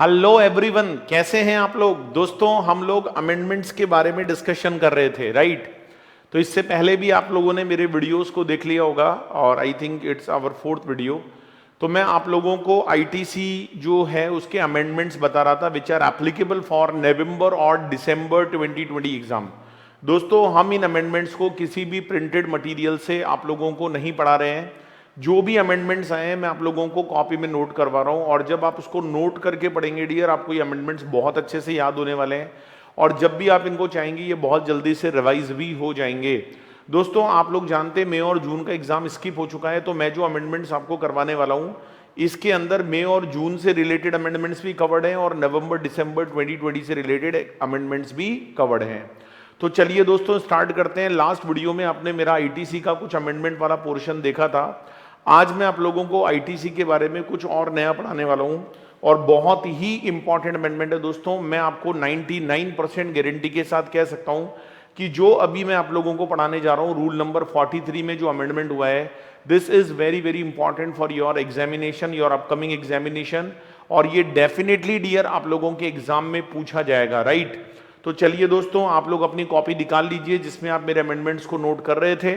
Hello everyone, कैसे हैं आप लोग। दोस्तों, हम लोग अमेंडमेंट्स के बारे में डिस्कशन कर रहे थे, राइट। तो इससे पहले भी आप लोगों ने मेरे वीडियोस को देख लिया होगा और I think it's our fourth video. तो मैं आप लोगों को आईटीसी जो है उसके अमेंडमेंट्स बता रहा था which are applicable for November और दिसंबर 2020 एग्जाम। दोस्तों, हम इन अमेंडमेंट्स को किसी भी प्रिंटेड मटेरियल से आप लोगों को नहीं पढ़ा रहे हैं। जो भी अमेंडमेंट्स आए हैं मैं आप लोगों को कॉपी में नोट करवा रहा हूं, और जब आप उसको नोट करके पढ़ेंगे डियर, आपको ये अमेंडमेंट्स बहुत अच्छे से याद होने वाले हैं। और जब भी आप इनको चाहेंगे ये बहुत जल्दी से रिवाइज भी हो जाएंगे। दोस्तों, आप लोग जानते हैं मई और जून का एग्जाम स्किप हो चुका है, तो मैं जो अमेंडमेंट्स आपको करवाने वाला हूं इसके अंदर मई और जून से रिलेटेड अमेंडमेंट्स भी कवर्ड हैं और नवंबर दिसंबर 2020 से रिलेटेड अमेंडमेंट्स भी कवर्ड हैं। तो चलिए दोस्तों, स्टार्ट करते हैं। लास्ट वीडियो में आपने मेरा आईटीसी का कुछ अमेंडमेंट वाला पोर्शन देखा था। आज मैं आप लोगों को आईटीसी के बारे में कुछ और नया पढ़ाने वाला हूं, और बहुत ही इंपॉर्टेंट अमेंडमेंट है दोस्तों। मैं आपको 99% गारंटी के साथ कह सकता हूं कि जो अभी मैं आप लोगों को पढ़ाने जा रहा हूं, रूल नंबर 43 में जो अमेंडमेंट हुआ है, this is very very important for your examination, your upcoming examination. और ये डेफिनेटली डियर आप लोगों के एग्जाम में पूछा जाएगा, राइट। तो चलिए दोस्तों, आप लोग अपनी कॉपी निकाल लीजिए जिसमें आप मेरे अमेंडमेंट्स को नोट कर रहे थे।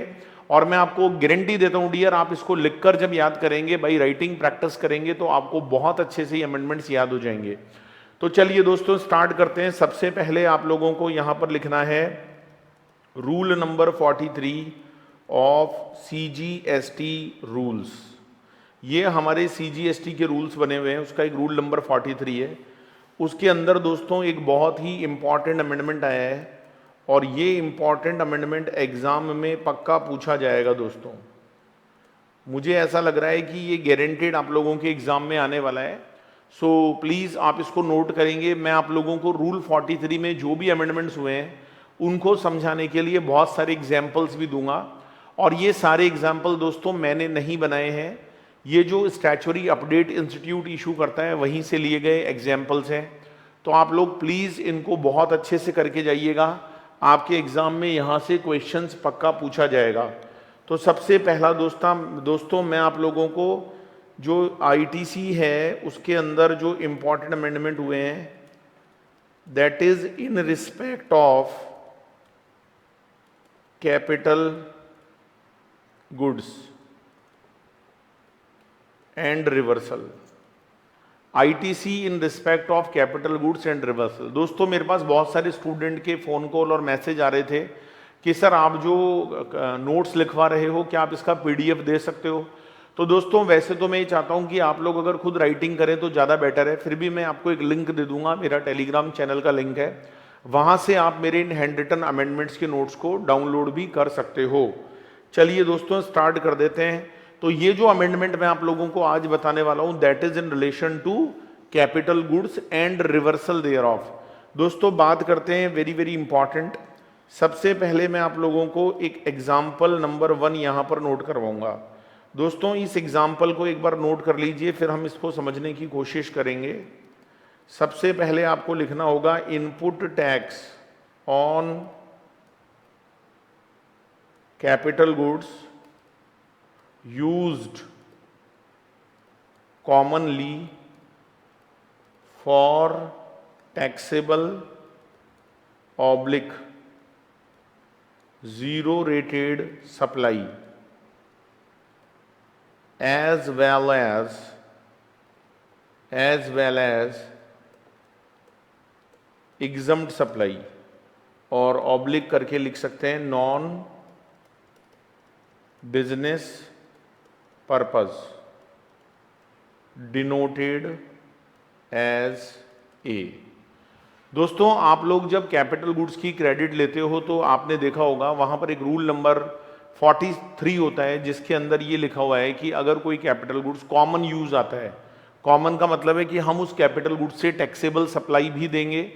और मैं आपको गारंटी देता हूं डियर, आप इसको लिखकर जब याद करेंगे, बाई राइटिंग प्रैक्टिस करेंगे, तो आपको बहुत अच्छे से ये अमेंडमेंट्स याद हो जाएंगे। तो चलिए दोस्तों, स्टार्ट करते हैं। सबसे पहले आप लोगों को यहां पर लिखना है rule number 43 of CGST rules. ये हमारे सीजीएसटी के रूल्स बने हुए हैं, उसका एक रूल नंबर 43 है। उसके अंदर दोस्तों एक बहुत ही इंपॉर्टेंट अमेंडमेंट आया है, और ये इंपॉर्टेंट अमेंडमेंट एग्जाम में पक्का पूछा जाएगा दोस्तों। मुझे ऐसा लग रहा है कि ये गारंटेड आप लोगों के एग्जाम में आने वाला है। सो प्लीज आप इसको नोट करेंगे। मैं आप लोगों को रूल 43 में जो भी अमेंडमेंट्स हुए हैं उनको समझाने के लिए बहुत सारे एग्जाम्पल्स भी दूंगा। और ये सारे एग्जाम्पल दोस्तों मैंने नहीं बनाए हैं, ये जो स्टैच्यूटरी अपडेट इंस्टीट्यूट इशू करता है वहीं से लिए गए एग्जाम्पल्स हैं। तो आप लोग प्लीज इनको बहुत अच्छे से करके जाइएगा, आपके एग्जाम में यहां से क्वेश्चंस पक्का पूछा जाएगा। तो सबसे पहला दोस्तों मैं आप लोगों को जो आईटीसी है उसके अंदर जो इंपॉर्टेंट अमेंडमेंट हुए हैं, that is in respect of capital goods and reversal. ITC in respect of capital goods and reversal. दोस्तों, मेरे पास बहुत सारे स्टूडेंट के फोन कॉल और मैसेज आ रहे थे कि सर आप जो नोट्स लिखवा रहे हो क्या आप इसका पीडीएफ दे सकते हो। तो दोस्तों, वैसे तो मैं ये चाहता हूं कि आप लोग अगर खुद राइटिंग करें तो ज़्यादा बेटर है, फिर भी मैं आपको एक लिंक दे दूंगा, मेरा टेलीग्राम चैनल का लिंक है, वहां से आप मेरे इन हैंड रिटन अमेंडमेंट्स के नोट्स को डाउनलोड भी कर सकते हो। चलिए दोस्तों, स्टार्ट कर देते हैं। तो ये जो अमेंडमेंट मैं आप लोगों को आज बताने वाला हूं, that is in relation to capital goods and reversal thereof. दोस्तों, बात करते हैं वेरी वेरी इंपॉर्टेंट। सबसे पहले मैं आप लोगों को एक एग्जाम्पल नंबर 1 यहां पर नोट करवाऊंगा। दोस्तों, इस एग्जाम्पल को एक बार नोट कर लीजिए, फिर हम इसको समझने की कोशिश करेंगे। सबसे पहले आपको लिखना होगा input tax on capital goods used commonly for taxable oblique zero rated supply as well as exempt supply, और ऑब्लिक करके लिख सकते हैं non business purpose denoted as A. दोस्तों, आप लोग जब कैपिटल गुड्स की क्रेडिट लेते हो तो आपने देखा होगा वहां पर एक रूल नंबर 43 होता है, जिसके अंदर ये लिखा हुआ है कि अगर कोई कैपिटल गुड्स कॉमन यूज आता है, कॉमन का मतलब है कि हम उस कैपिटल गुड्स से टैक्सेबल सप्लाई भी देंगे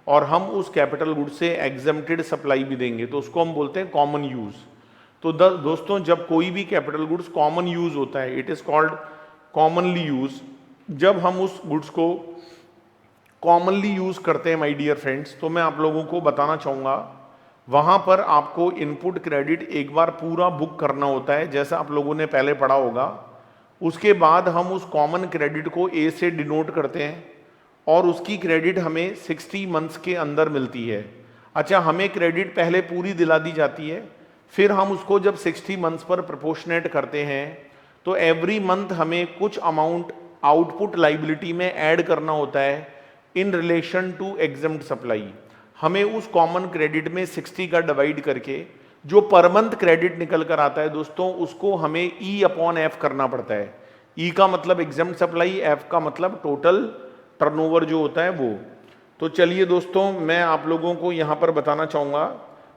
और हम उस कैपिटल गुड्स से एग्जम्प्टेड सप्लाई भी देंगे, तो उसको हम बोलते हैं कॉमन यूज। तो दोस्तों, जब कोई भी कैपिटल गुड्स कॉमन यूज होता है, it is called commonly use. जब हम उस गुड्स को कॉमनली यूज करते हैं माय डियर फ्रेंड्स, तो मैं आप लोगों को बताना चाहूंगा वहां पर आपको इनपुट क्रेडिट एक बार पूरा बुक करना होता है, जैसा आप लोगों ने पहले पढ़ा होगा। उसके बाद हम उस कॉमन क्रेडिट को ए से डिनोट करते हैं और उसकी क्रेडिट हमें 60 मंथ्स के अंदर मिलती है। अच्छा, हमें क्रेडिट पहले पूरी दिला दी जाती है, फिर हम उसको जब 60 मंथ्स पर प्रोपोर्शनेट करते हैं तो एवरी मंथ हमें कुछ अमाउंट आउटपुट लाइबिलिटी में ऐड करना होता है in relation to exempt supply. हमें उस कॉमन क्रेडिट में 60 का डिवाइड करके जो पर मंथ क्रेडिट निकल कर आता है दोस्तों, उसको हमें E/F करना पड़ता है। E का मतलब एग्जम्प्ट सप्लाई, F का मतलब टोटल टर्नओवर जो होता है वो। तो चलिए दोस्तों, मैं आप लोगों को यहां पर बताना चाहूंगा।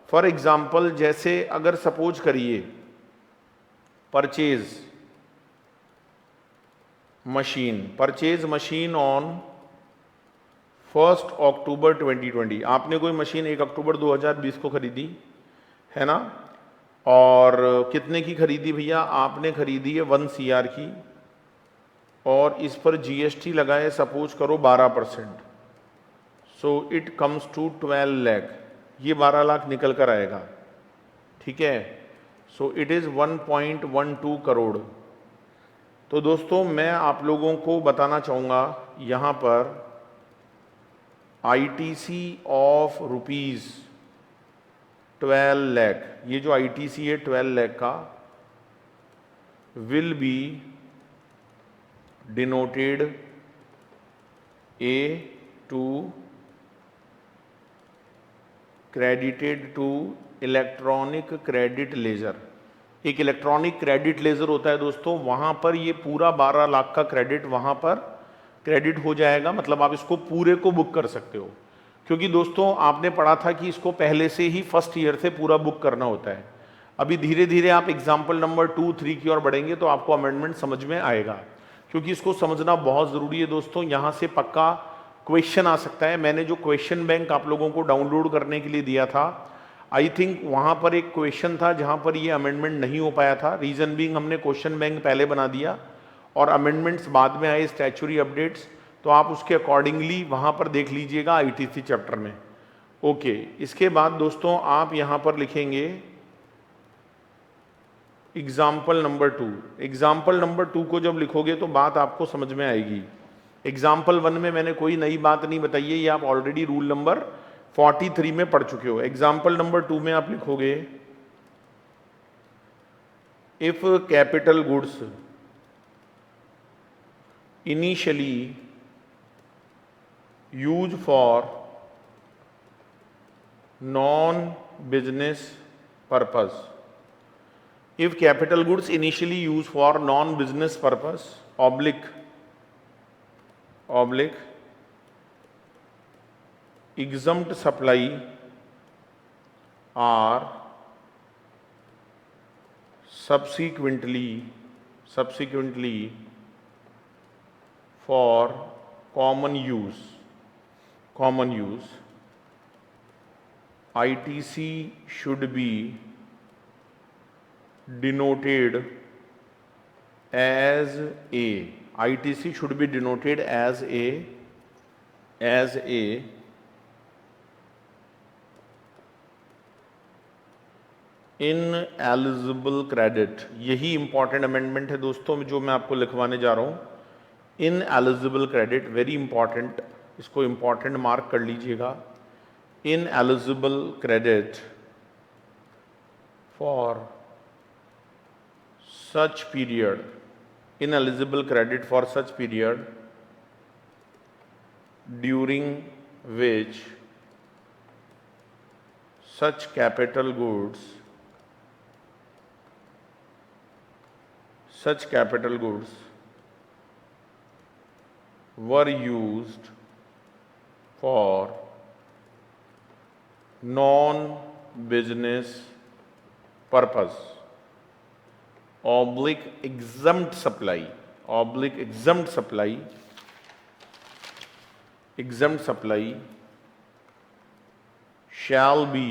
फॉर एग्जाम्पल, जैसे अगर सपोज करिए परचेज मशीन ऑन 1 अक्टूबर 2020। आपने कोई मशीन 1 अक्टूबर 2020 को खरीदी है ना, और कितने की खरीदी भैया? आपने खरीदी है 1 CR की, और इस पर GST लगाए सपोज करो 12%, so it comes to 12 lakh. ये 12 लाख निकल कर आएगा, ठीक है। So it is 1.12 crore. तो दोस्तों, मैं आप लोगों को बताना चाहूंगा यहां पर ITC ऑफ रुपीज 12 लाख, ये जो ITC है 12 लाख का, will be denoted A to credited to electronic credit ledger. एक इलेक्ट्रॉनिक क्रेडिट लेजर होता है दोस्तों, वहां पर ये पूरा 12 लाख का क्रेडिट वहां पर क्रेडिट हो जाएगा। मतलब आप इसको पूरे को बुक कर सकते हो, क्योंकि दोस्तों आपने पढ़ा था कि इसको पहले से ही फर्स्ट ईयर से पूरा बुक करना होता है। अभी धीरे धीरे आप एग्जाम्पल नंबर 2, 3 की ओर बढ़ेंगे तो आपको अमेंडमेंट समझ में आएगा, क्योंकि इसको समझना बहुत जरूरी है दोस्तों। यहां से पक्का क्वेश्चन आ सकता है। मैंने जो क्वेश्चन बैंक आप लोगों को डाउनलोड करने के लिए दिया था, आई थिंक वहां पर एक क्वेश्चन था जहां पर ये अमेंडमेंट नहीं हो पाया था। रीजन बीइंग हमने क्वेश्चन बैंक पहले बना दिया और अमेंडमेंट्स बाद में आए, स्टैच्यूरी अपडेट्स, तो आप उसके अकॉर्डिंगली वहां पर देख लीजिएगा ITC चैप्टर में। ओके, इसके बाद दोस्तों आप यहां पर लिखेंगे एग्जाम्पल नंबर 2। एग्जाम्पल नंबर 2 को जब लिखोगे तो बात आपको समझ में आएगी। एग्जाम्पल 1 में मैंने कोई नई बात नहीं बताई है, ये आप ऑलरेडी रूल नंबर 43 में पढ़ चुके हो। एग्जाम्पल नंबर 2 में आप लिखोगे if capital goods initially use for non business purpose, if capital goods initially used for non-business purpose oblique exempt supply are subsequently for common use ITC should be denoted as a ITC should be denoted as a ineligible credit। यही important amendment है दोस्तों जो मैं आपको लिखवाने जा रहा हूं। Ineligible credit, very important, इसको इंपॉर्टेंट मार्क कर लीजिएगा। Ineligible credit for such period, ineligible credit for such period during which such capital goods were used for non-business purpose oblique exempt supply shall be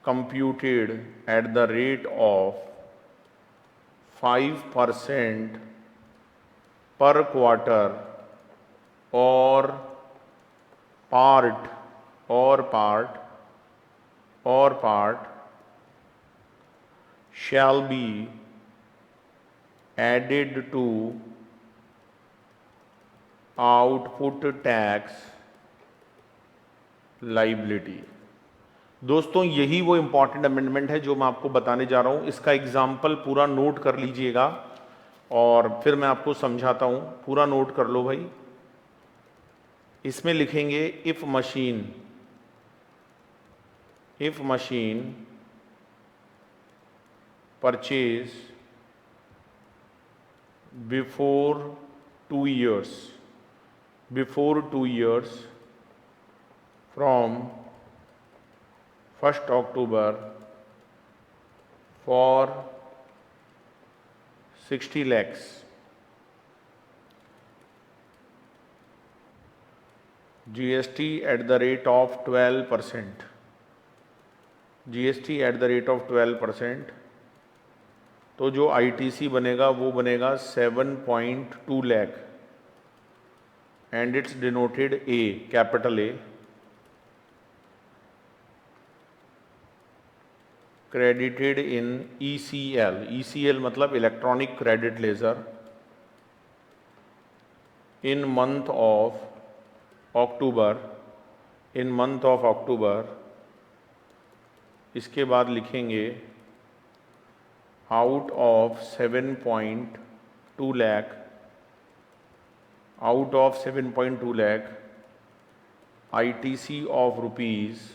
computed at the rate of 5% per quarter or part shall be added to output tax liability. दोस्तों यही वो important amendment है जो मैं आपको बताने जा रहा हूं। इसका एग्जाम्पल पूरा नोट कर लीजिएगा और फिर मैं आपको समझाता हूं। पूरा नोट कर लो भाई। इसमें लिखेंगे if machine purchase before 2 years from 1st October for 60 lakhs, GST at the rate of 12%, GST at the rate of 12%, तो जो ITC बनेगा वो बनेगा 7.2 lakh and it's denoted A, capital A, credited in ECL, ECL मतलब electronic credit laser, in month of October, इसके बाद लिखेंगे out of 7.2 lakh, ITC of rupees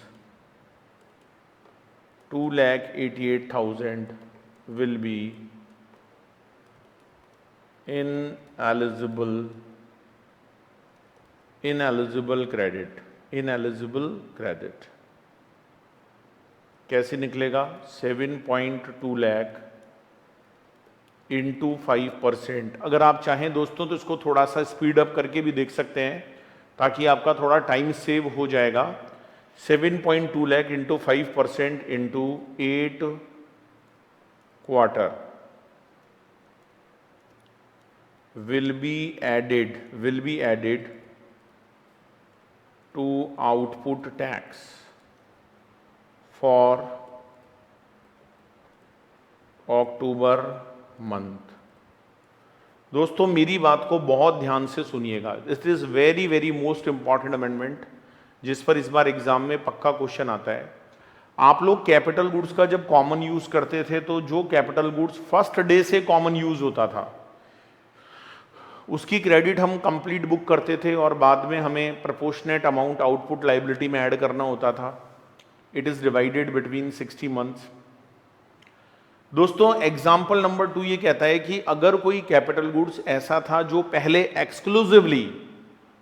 2,88,000 will be ineligible credit। कैसे निकलेगा? 7.2 लाख इंटू 5%। अगर आप चाहें दोस्तों तो इसको थोड़ा सा स्पीड अप करके भी देख सकते हैं ताकि आपका थोड़ा टाइम सेव हो जाएगा। 7.2 lakh into 5% into 8 quarter will be added to output tax for October month। दोस्तों मेरी बात को बहुत ध्यान से सुनिएगा। This is very very most important amendment जिस पर इस बार एग्जाम में पक्का क्वेश्चन आता है। आप लोग कैपिटल गुड्स का जब कॉमन यूज करते थे तो जो कैपिटल गुड्स फर्स्ट डे से कॉमन यूज होता था उसकी क्रेडिट हम कंप्लीट बुक करते थे और बाद में हमें प्रोपोर्शनेट अमाउंट आउटपुट लायबिलिटी में ऐड करना होता था। It is divided between 60 months. दोस्तों एग्जाम्पल नंबर 2 ये कहता है कि अगर कोई कैपिटल गुड्स ऐसा था जो पहले एक्सक्लूसिवली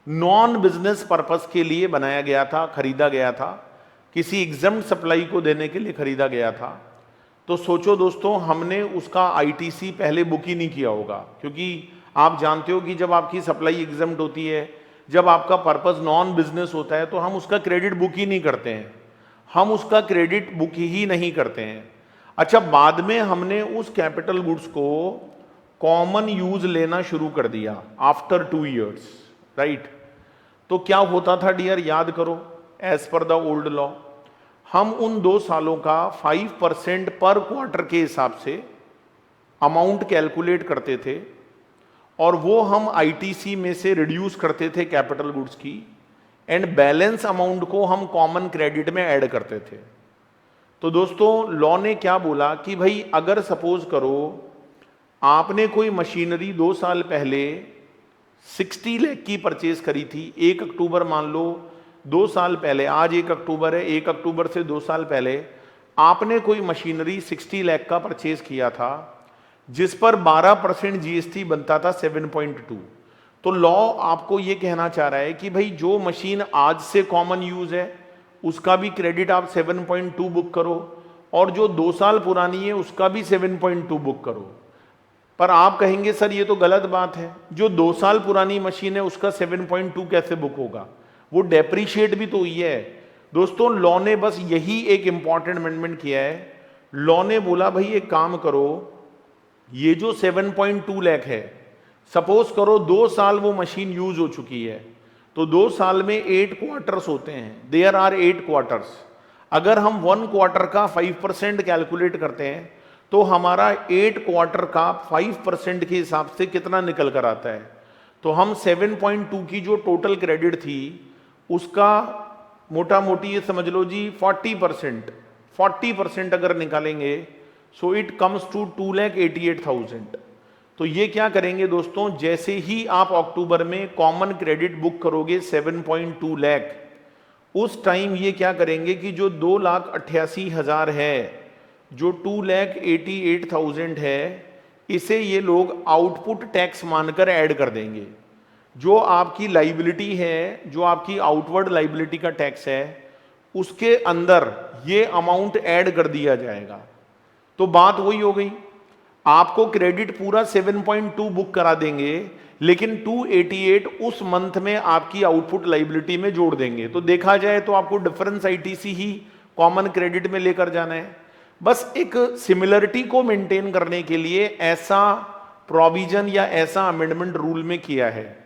नॉन बिजनेस पर्पस के लिए बनाया गया था, खरीदा गया था, किसी एग्जम्प्ट सप्लाई को देने के लिए खरीदा गया था, तो सोचो दोस्तों हमने उसका आईटीसी पहले बुक ही नहीं किया होगा। क्योंकि आप जानते हो कि जब आपकी सप्लाई एग्जम्प्ट होती है, जब आपका पर्पस नॉन बिजनेस होता है तो हम उसका क्रेडिट बुक ही नहीं करते हैं, हम उसका क्रेडिट बुक ही नहीं करते हैं। अच्छा, बाद में हमने उस कैपिटल गुड्स को कॉमन यूज लेना शुरू कर दिया आफ्टर 2 years, राइट। तो क्या होता था डियर, याद करो, as per the old law हम उन 2 सालों का 5% पर क्वार्टर के हिसाब से अमाउंट कैलकुलेट करते थे और वो हम आईटीसी में से रिड्यूस करते थे कैपिटल गुड्स की, एंड बैलेंस अमाउंट को हम कॉमन क्रेडिट में ऐड करते थे। तो दोस्तों लॉ ने क्या बोला कि भाई अगर सपोज करो आपने कोई मशीनरी 2 साल पहले 60 लाख की परचेज करी थी, 1 अक्टूबर मान लो 2 साल पहले, आज 1 अक्टूबर है, 1 अक्टूबर से 2 साल पहले आपने कोई मशीनरी 60 लाख का परचेज किया था जिस पर 12% जीएसटी बनता था 7.2। तो लॉ आपको यह कहना चाह रहा है कि भाई जो मशीन आज से कॉमन यूज है उसका भी क्रेडिट आप 7.2 बुक करो और जो 2 साल पुरानी है उसका भी 7.2 बुक करो। पर आप कहेंगे सर ये तो गलत बात है, जो 2 साल पुरानी मशीन है उसका 7.2 कैसे बुक होगा, वो डेप्रीशिएट भी तो हुई है। दोस्तों लॉ ने बस यही एक इंपॉर्टेंट अमेंडमेंट किया है। लॉ ने बोला भाई एक काम करो, ये जो 7.2 लाख है, सपोज करो 2 साल वो मशीन यूज हो चुकी है, तो 2 साल में 8 क्वार्टर्स होते हैं, देयर आर 8 क्वार्टर्स। अगर हम 1 क्वार्टर का 5% कैलकुलेट करते हैं तो हमारा 8 क्वार्टर का 5% के हिसाब से कितना निकल कर आता है, तो हम 7.2 की जो टोटल क्रेडिट थी उसका मोटा मोटी ये समझ लो जी 40% अगर निकालेंगे, सो इट कम्स टू 2,88,000। तो ये क्या करेंगे दोस्तों, जैसे ही आप अक्टूबर में कॉमन क्रेडिट बुक करोगे 7.2 लाख, उस टाइम ये क्या करेंगे कि जो 2,88,000 है, जो 2,88,000 है, इसे ये लोग आउटपुट टैक्स मानकर ऐड कर देंगे। जो आपकी लाइबिलिटी है, जो आपकी आउटवर्ड लाइबिलिटी का टैक्स है, उसके अंदर ये अमाउंट ऐड कर दिया जाएगा। तो बात वही हो गई, आपको क्रेडिट पूरा 7.2 बुक करा देंगे, लेकिन 288 उस मंथ में आपकी आउटपुट लाइबिलिटी में जोड़ देंगे। तो देखा जाए तो आपको डिफरेंस आईटीसी ही कॉमन क्रेडिट में लेकर जाना है। बस एक सिमिलरिटी को मेंटेन करने के लिए ऐसा प्रोविजन या ऐसा अमेंडमेंट रूल में किया है।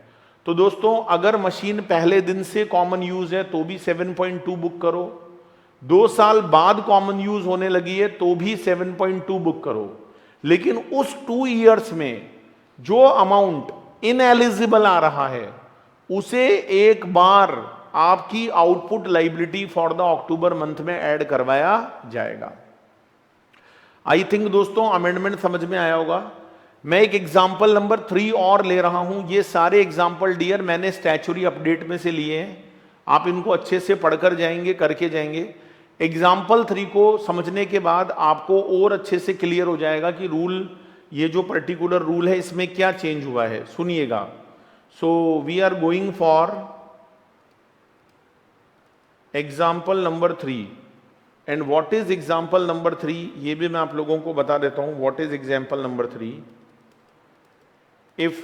तो दोस्तों, अगर मशीन पहले दिन से कॉमन यूज है तो भी 7.2 बुक करो, 2 साल बाद कॉमन यूज होने लगी है तो भी 7.2 बुक करो, लेकिन उस 2 इयर्स में जो अमाउंट इनएलिजिबल आ रहा है उसे एक बार आपकी output liability for the October month में ऐड करवाया जाएगा। आई थिंक दोस्तों अमेंडमेंट समझ में आया होगा। मैं एक एग्जाम्पल नंबर 3 और ले रहा हूं। ये सारे एग्जाम्पल डियर मैंने स्टैच्यूरी अपडेट में से लिए हैं, आप इनको अच्छे से पढ़कर जाएंगे, करके जाएंगे। एग्जाम्पल 3 को समझने के बाद आपको और अच्छे से क्लियर हो जाएगा कि रूल, ये जो पर्टिकुलर रूल है इसमें क्या चेंज हुआ है। सुनिएगा। So we are going for example number 3 and what is example number 3, ये भी मैं आप लोगों को बता देता हूं। What is example number 3? If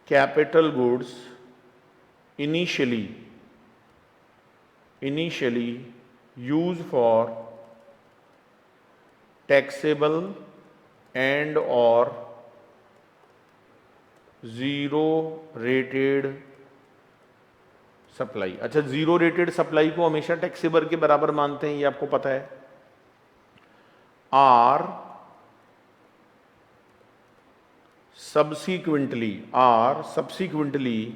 capital goods initially used for taxable and or zero rated supply. अच्छा, जीरो रेटेड सप्लाई को हमेशा टैक्सेबल के बराबर मानते हैं, ये आपको पता है। Are subsequently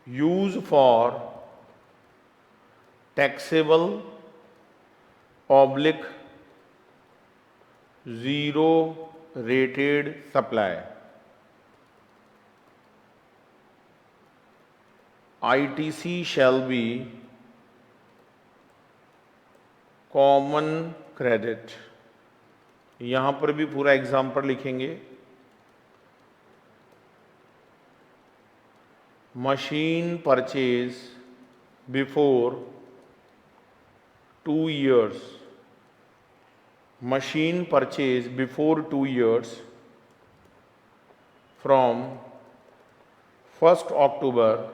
used for taxable oblique zero rated supply, ITC shall be common credit। यहां पर भी पूरा एग्जाम्पल लिखेंगे। Machine purchase before 2 years, machine purchase before 2 years from 1st October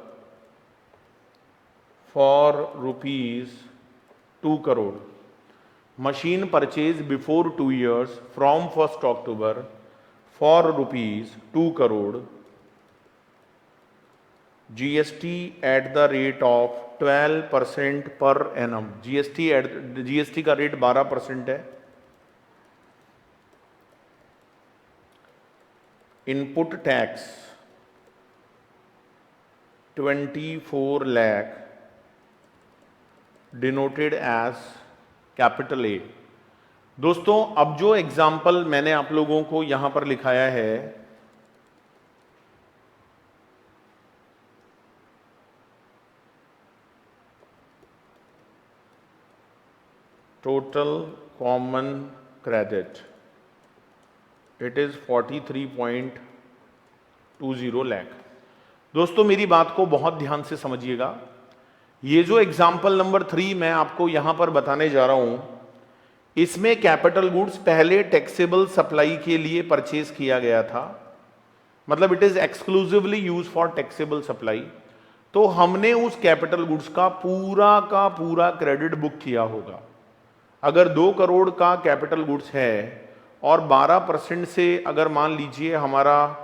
for rupees 2 crore। machine purchase before 2 years from 1st October for rupees 2 crore, GST at the rate of 12% per annum। GST का rate 12% है। Input tax 24 lakh denoted as capital A. दोस्तों, अब जो example मैंने आप लोगों को यहां पर लिखाया है, total common credit it is 43.20 lakh. दोस्तों, मेरी बात को बहुत ध्यान से समझिएगा। ये जो एग्जाम्पल नंबर 3 मैं आपको यहां पर बताने जा रहा हूं, इसमें कैपिटल गुड्स पहले टैक्सेबल सप्लाई के लिए परचेज किया गया था, मतलब it is exclusively use for taxable supply. तो हमने उस कैपिटल गुड्स का पूरा क्रेडिट बुक किया होगा। अगर 2 करोड़ का कैपिटल गुड्स है और 12% से अगर मान लीजिए हमारा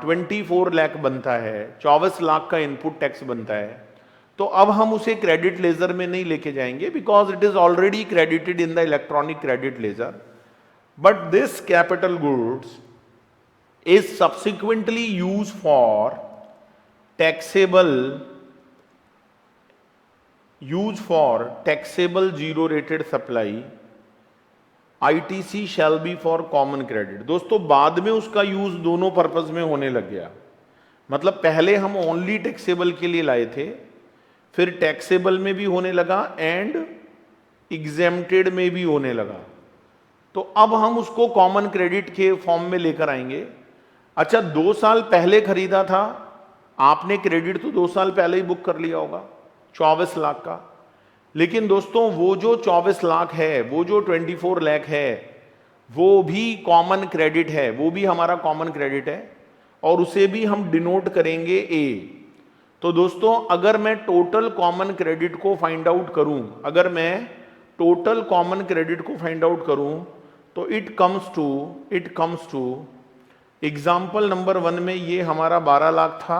24 लाख बनता है, 24 लाख का इनपुट टैक्स बनता है, तो अब हम उसे क्रेडिट लेजर में नहीं लेके जाएंगे, because it is already credited in the electronic credit laser. But this capital goods is subsequently used for taxable zero rated supply, ITC shall be for common credit। दोस्तों बाद में उसका यूज दोनों purpose में होने लग गया। मतलब पहले हम ओनली टैक्सेबल के लिए लाए थे, फिर टैक्सेबल में भी होने लगा एंड एग्जेम्प्टेड में भी होने लगा। तो अब हम उसको कॉमन क्रेडिट के फॉर्म में लेकर आएंगे। अच्छा 2 साल पहले खरीदा था आपने, क्रेडिट तो 2 साल पहले ही बुक कर लिया होगा 24 लाख का, लेकिन दोस्तों वो जो 24 लाख है, वो जो 24 लाख है, वो भी कॉमन क्रेडिट है, वो भी हमारा कॉमन क्रेडिट है और उसे भी हम डिनोट करेंगे ए। तो दोस्तों अगर मैं टोटल कॉमन क्रेडिट को फाइंड आउट करूं, अगर मैं टोटल कॉमन क्रेडिट को फाइंड आउट करूं तो it comes to example number 1 में ये हमारा 12 लाख था।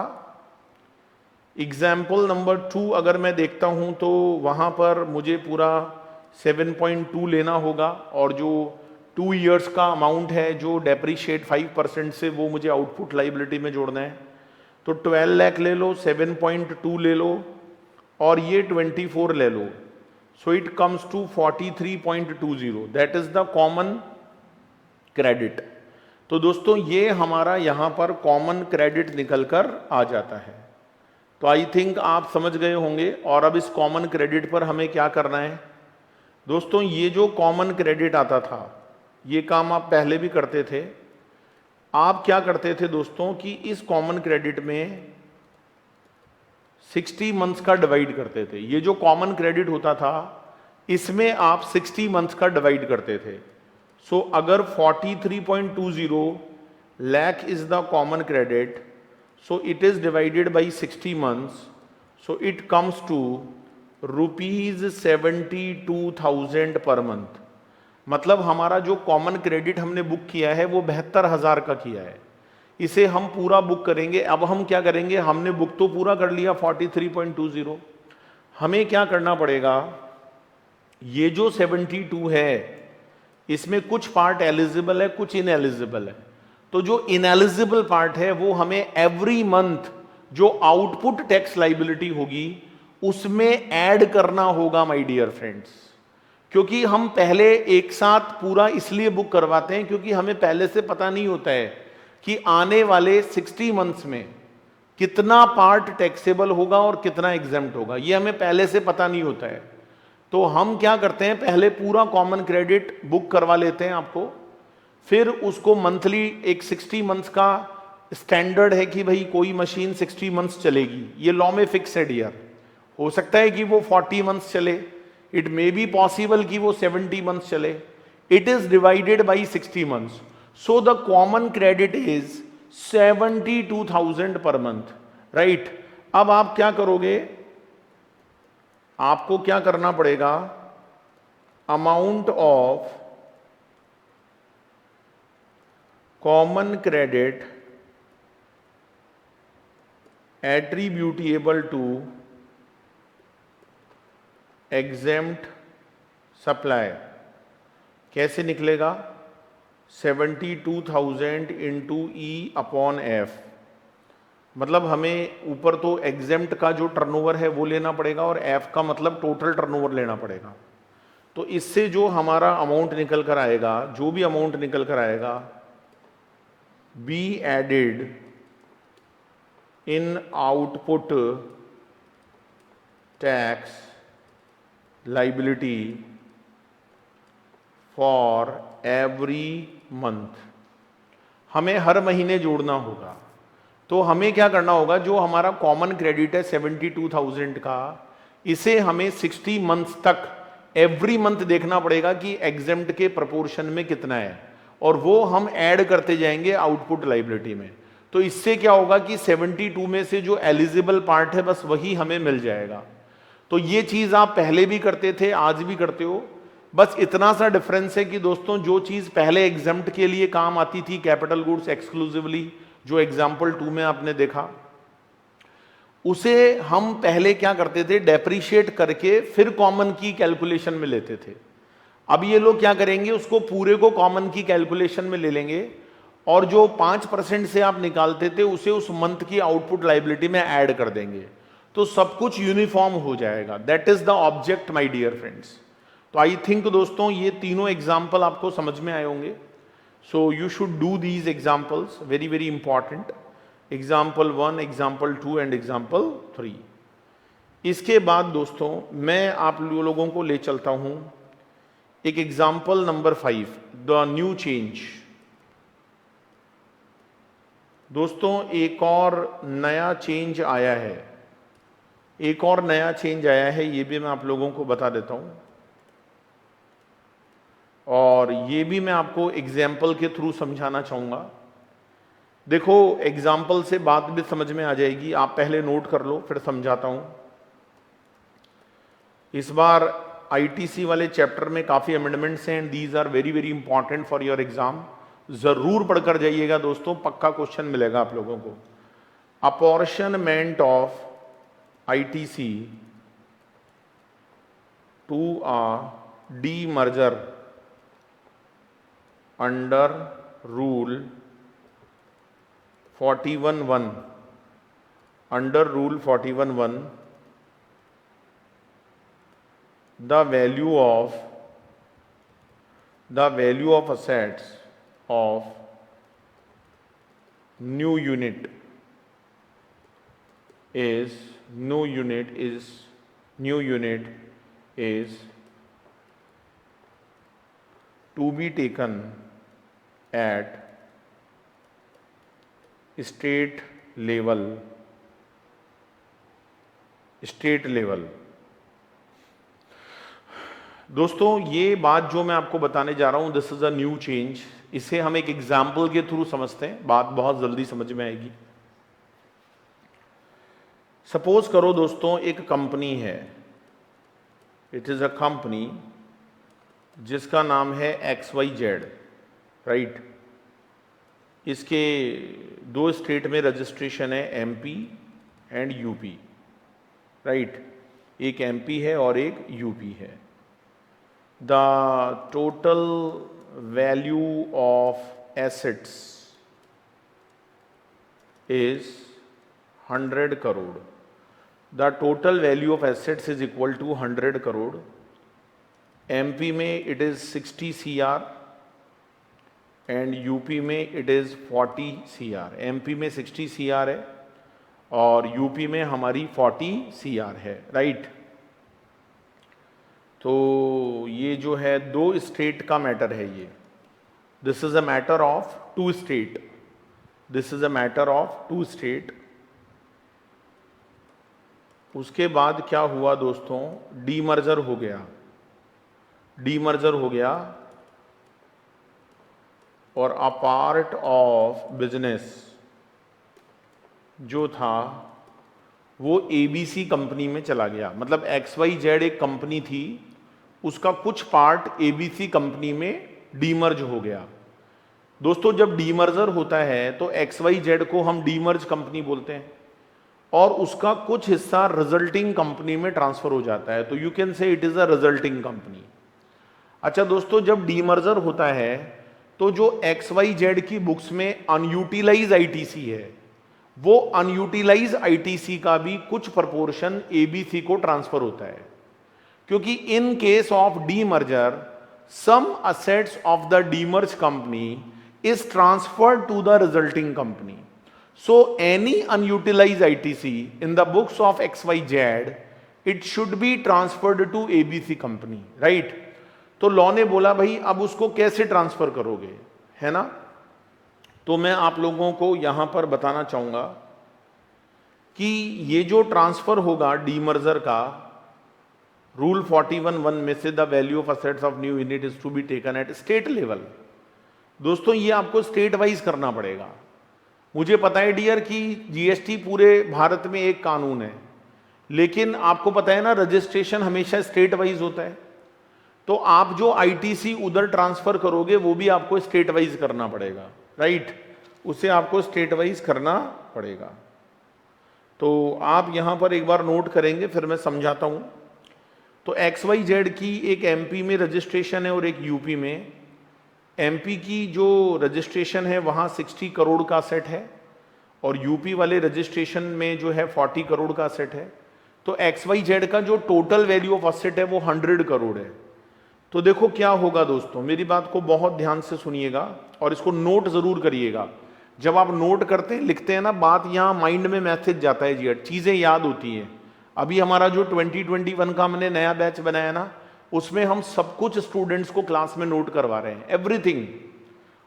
एग्जाम्पल नंबर 2 अगर मैं देखता हूं तो वहां पर मुझे पूरा 7.2 लेना होगा और जो 2 इयर्स का अमाउंट है जो डेप्रीशिएट 5% से, वो मुझे आउटपुट लाइबिलिटी में जोड़ना है। तो 12 लाख ले लो, 7.2 ले लो और ये 24 ले लो। So it comes to 43.20, that is the common credit. तो दोस्तों ये हमारा यहां पर कॉमन क्रेडिट निकल कर आ जाता है। तो आई थिंक आप समझ गए होंगे। और अब इस कॉमन क्रेडिट पर हमें क्या करना है दोस्तों, ये जो कॉमन क्रेडिट आता था, ये काम आप पहले भी करते थे। आप क्या करते थे दोस्तों कि इस कॉमन क्रेडिट में 60 मंथ्स का डिवाइड करते थे। ये जो कॉमन क्रेडिट होता था इसमें आप 60 मंथ्स का डिवाइड करते थे। सो अगर 43.20 lakh is the common credit, so it is divided by 60 months, so it comes to rupees 72,000 per month. मतलब हमारा जो कॉमन क्रेडिट हमने बुक किया है वो 72,000 का किया है। इसे हम पूरा बुक करेंगे। अब हम क्या करेंगे, हमने बुक तो पूरा कर लिया 43.20, हमें क्या करना पड़ेगा, ये जो 72 है इसमें कुछ पार्ट एलिजिबल है, कुछ इनएलिजिबल है। तो जो इनएलिजिबल पार्ट है वो हमें एवरी मंथ जो आउटपुट टैक्स लाइबिलिटी होगी उसमें ऐड करना होगा माय डियर फ्रेंड्स। क्योंकि हम पहले एक साथ पूरा इसलिए बुक करवाते हैं क्योंकि हमें पहले से पता नहीं होता है कि आने वाले 60 मंथ्स में कितना पार्ट टैक्सेबल होगा और कितना एग्जेम्प्ट होगा, ये हमें पहले से पता नहीं होता है। तो हम क्या करते हैं, पहले पूरा कॉमन क्रेडिट बुक करवा लेते हैं आपको, फिर उसको मंथली एक 60 मंथ्स का स्टैंडर्ड है कि भाई कोई मशीन 60 मंथ्स चलेगी, ये लॉ में फिक्स है डियर। हो सकता है कि वो 40 मंथ्स चले, इट मे बी पॉसिबल कि वो 70 मंथ्स चले। It is divided by 60 months, so the common credit is 72,000 per month, right. अब आप क्या करोगे, आपको क्या करना पड़ेगा, amount of common credit attributable to exempt supply कैसे निकलेगा, 72,000 इंटू ई अपॉन एफ। मतलब हमें ऊपर तो एग्जेम्प्ट का जो टर्नओवर है वो लेना पड़ेगा और एफ का मतलब टोटल टर्नओवर लेना पड़ेगा। तो इससे जो हमारा अमाउंट निकल कर आएगा, जो भी अमाउंट निकल कर आएगा, be added in output tax liability for every month। हमें हर महीने जोड़ना होगा। तो हमें क्या करना होगा, जो हमारा कॉमन क्रेडिट है 72,000 का, इसे हमें 60 मंथ्स तक एवरी मंथ देखना पड़ेगा कि एग्जेम्प्ट के प्रपोर्शन में कितना है, और वो हम ऐड करते जाएंगे आउटपुट लाइबिलिटी में। तो इससे क्या होगा कि 72 में से जो एलिजिबल पार्ट है बस वही हमें मिल जाएगा। तो ये चीज आप पहले भी करते थे, आज भी करते हो, बस इतना सा डिफरेंस है कि दोस्तों जो चीज पहले एग्जेम्प्ट के लिए काम आती थी, कैपिटल गुड्स एक्सक्लूसिवली, जो एग्जाम्पल 2 में आपने देखा, उसे हम पहले क्या करते थे, डेप्रीशिएट करके फिर कॉमन की कैलकुलेशन में लेते थे। अब ये लोग क्या करेंगे, उसको पूरे को कॉमन की कैलकुलेशन में ले लेंगे और जो 5% से आप निकालते थे उसे उस मंथ की आउटपुट लायबिलिटी में ऐड कर देंगे, तो सब कुछ यूनिफॉर्म हो जाएगा। That is the object my dear friends. तो आई थिंक दोस्तों ये तीनों एग्जाम्पल आपको समझ में आए होंगे। So you should do these examples, very very important. Example 1, example 2 and example 3। इसके बाद दोस्तों मैं आप लोगों को ले चलता हूं एक example number 5, the new change. दोस्तों एक और नया चेंज आया है, एक और नया चेंज आया है, ये भी मैं आप लोगों को बता देता हूं, और ये भी मैं आपको एग्जाम्पल के थ्रू समझाना चाहूंगा। देखो एग्जाम्पल से बात भी समझ में आ जाएगी, आप पहले नोट कर लो फिर समझाता हूं। इस बार आईटीसी वाले चैप्टर में काफी अमेंडमेंट्स हैं, these are very very important for your exam. जरूर पढ़कर जाइएगा दोस्तों, पक्का क्वेश्चन मिलेगा आप लोगों को। Apportionment of ITC to a demerger under rule 41(1), under rule 41(1), the value of assets of new unit is to be taken at state level। दोस्तों ये बात जो मैं आपको बताने जा रहा हूं, this is a new change. इसे हम एक एग्जाम्पल के थ्रू समझते हैं, बात बहुत जल्दी समझ में आएगी। सपोज करो दोस्तों एक कंपनी है, इट इज अ कंपनी जिसका नाम है XYZ, राइट। इसके 2 स्टेट में रजिस्ट्रेशन है, MP एंड UP, राइट। एक MP है और एक UP है। The total value of assets is 100 crore. The total value of assets is equal to 100 crore. MP में it is 60 CR and UP में it is 40 CR। MP में 60 CR है और UP में हमारी 40 CR है, राइट। तो ये जो है 2 स्टेट का मैटर है ये। This is a matter of 2 state, this is a matter of 2 state. उसके बाद क्या हुआ दोस्तों, डीमर्जर हो गया, डीमर्जर हो गया और अ पार्ट ऑफ बिजनेस जो था वो ABC कंपनी में चला गया। मतलब XYZ एक कंपनी थी, उसका कुछ पार्ट ABC कंपनी में डीमर्ज हो गया। दोस्तों जब डीमर्जर होता है तो XYZ को हम डीमर्ज कंपनी बोलते हैं और उसका कुछ हिस्सा रिजल्टिंग कंपनी में ट्रांसफर हो जाता है, तो you can say it is a resulting company. अच्छा दोस्तों जब डीमर्जर होता है तो जो XYZ की बुक्स में अनयूटिलाइज आईटीसी है, वो अनयूटिलाइज आईटीसी का भी कुछ प्रपोर्शन ABC को ट्रांसफर होता है, क्योंकि in case of demerger some assets of the demerge company is transferred to the resulting company. So any unutilise ITC in the books of XYZ it should be transferred to ABC company, right. तो law ने बोला भाई अब उसको कैसे transfer करोगे, है ना। तो मैं आप लोगों को यहां पर बताना चाहूंगा कि ये जो ट्रांसफर होगा डीमर्जर का, रूल 41(1) में से the value of assets of new unit is to be taken at state level. दोस्तों ये आपको स्टेट वाइज करना पड़ेगा। मुझे पता है डियर कि GST पूरे भारत में एक कानून है, लेकिन आपको पता है ना रजिस्ट्रेशन हमेशा स्टेट वाइज होता है। तो आप जो ITC उधर ट्रांसफर करोगे वो भी आपको स्टेट वाइज करना पड़ेगा, राइट। उसे आपको स्टेट वाइज करना पड़ेगा। तो आप यहां पर एक बार नोट करेंगे फिर मैं समझाता हूं। तो XYZ की एक MP में रजिस्ट्रेशन है और एक UP में। एमपी की जो रजिस्ट्रेशन है वहाँ 60 करोड़ का सेट है और यूपी वाले रजिस्ट्रेशन में जो है 40 करोड़ का सेट है। तो एक्स वाई जेड का जो टोटल वैल्यू ऑफ असेट है वो 100 करोड़ है। तो देखो क्या होगा दोस्तों, मेरी बात को बहुत ध्यान से सुनिएगा और इसको नोट जरूर करिएगा। जब आप नोट करते हैं, लिखते हैं ना, बात यहाँ माइंड में मैसेज जाता है जी, चीजें याद होती हैं। अभी हमारा जो 2021 का हमने नया बैच बनाया ना, उसमें हम सब कुछ स्टूडेंट्स को क्लास में नोट करवा रहे हैं, एवरीथिंग।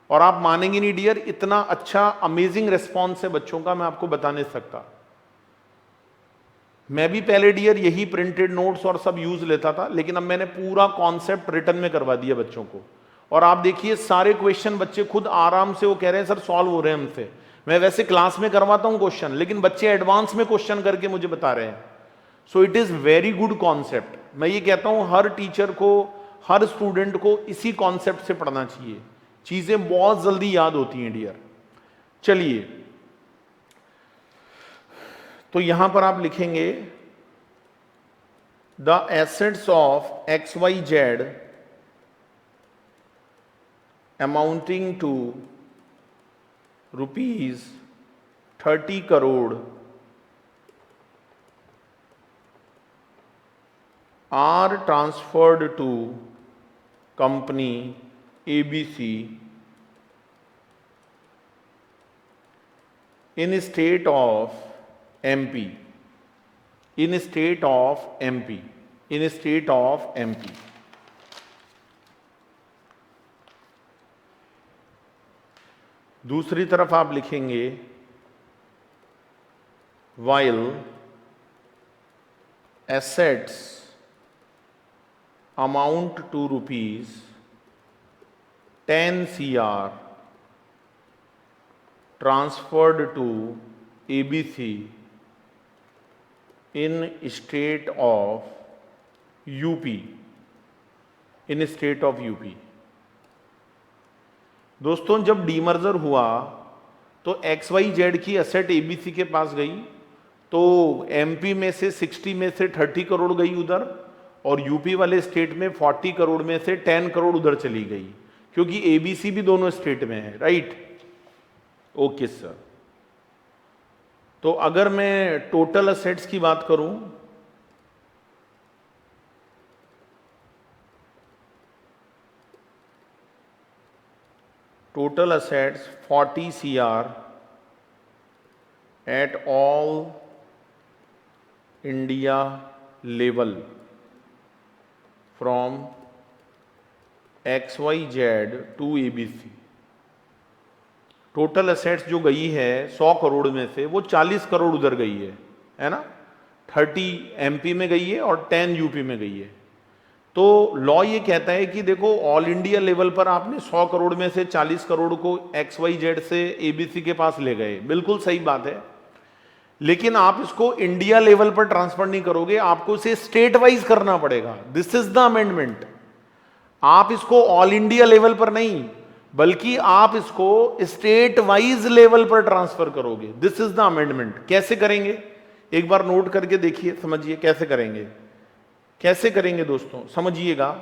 और आप मानेंगे नहीं डियर, इतना अच्छा अमेजिंग रिस्पॉन्स है बच्चों का, मैं आपको बता नहीं सकता। मैं भी पहले डियर यही प्रिंटेड नोट्स और सब यूज लेता था, लेकिन अब मैंने पूरा कॉन्सेप्ट रिटर्न में करवा दिया बच्चों को। और आप देखिए सारे क्वेश्चन बच्चे खुद आराम से वो कह रहे हैं सर सॉल्व हो रहे हैं हमसे। मैं वैसे क्लास में करवाता हूं क्वेश्चन, लेकिन बच्चे एडवांस में क्वेश्चन करके मुझे बता रहे हैं। सो it is very good concept. मैं ये कहता हूं हर टीचर को, हर स्टूडेंट को इसी कॉन्सेप्ट से पढ़ना चाहिए, चीजें बहुत जल्दी याद होती हैं डियर। चलिए, तो यहां पर आप लिखेंगे the assets of X Y Z amounting to ₹30 crore are transferred to company ABC in state of MP, in state of MP, in state of MP। दूसरी तरफ आप लिखेंगे while assets amount to ₹10 CR transferred to ABC in state of UP, in state of UP। दोस्तों जब demerger हुआ तो x Y Z की asset ABC के पास गई, तो एमपी में से 60 में से 30 करोड़ गई उधर, और यूपी वाले स्टेट में 40 करोड़ में से 10 करोड़ उधर चली गई, क्योंकि एबीसी भी दोनों स्टेट में है, राइट? Okay sir. तो अगर मैं टोटल असेट्स की बात करूं, total assets 40 CR at all India level from XYZ to ABC। Total assets जो गई है 100 करोड़ में से वो 40 करोड़ उधर गई है ना, 30 MP में गई है और 10 यूपी में गई है। तो लॉ ये कहता है कि देखो ऑल इंडिया लेवल पर आपने 100 करोड़ में से 40 करोड़ को XYZ से ABC के पास ले गए, बिल्कुल सही बात है। लेकिन आप इसको इंडिया लेवल पर ट्रांसफर नहीं करोगे, आपको इसे स्टेट वाइज करना पड़ेगा। This is the amendment. आप इसको ऑल इंडिया लेवल पर नहीं, बल्कि आप इसको स्टेट वाइज लेवल पर ट्रांसफर करोगे। This is the amendment. कैसे करेंगे एक बार नोट करके देखिए, समझिए कैसे करेंगे। कैसे करेंगे दोस्तों, समझिएगा।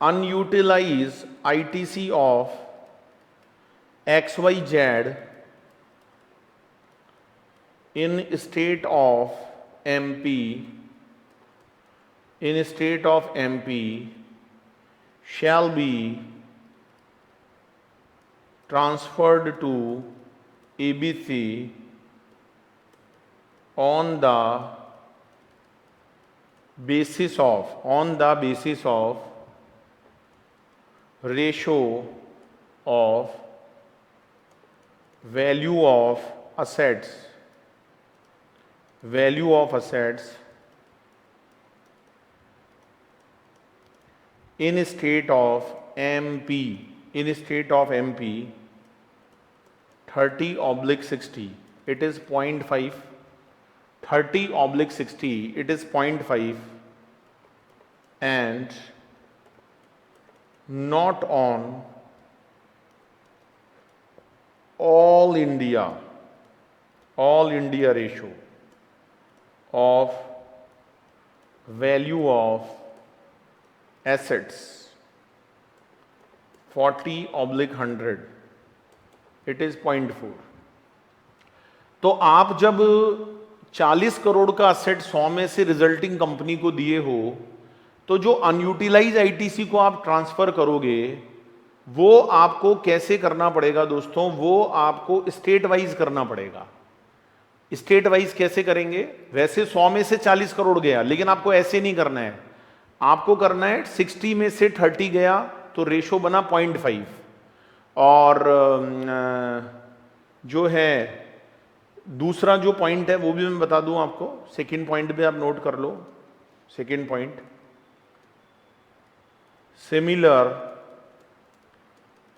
Unutilise ITC of XYZ in state of MP, in state of MP shall be transferred to ABC on the basis of ratio of value of assets in state of MP, 30/60 it is 0.5, 30/60 it is 0.5, and not on all India ratio of value of assets 40/100, it is 0.4। तो आप जब 40 करोड़ का asset 100 में से resulting company को दिए हो, तो जो अनयूटिलाइज आईटीसी को आप ट्रांसफर करोगे वो आपको कैसे करना पड़ेगा दोस्तों? वो आपको स्टेट वाइज करना पड़ेगा। स्टेट वाइज कैसे करेंगे? वैसे 100 में से 40 करोड़ गया, लेकिन आपको ऐसे नहीं करना है। आपको करना है 60 में से 30 गया तो रेशो बना 0.5, और जो है दूसरा जो पॉइंट है वो भी मैं बता दूं आपको। सेकंड पॉइंट भी आप नोट कर लो। Second point, similar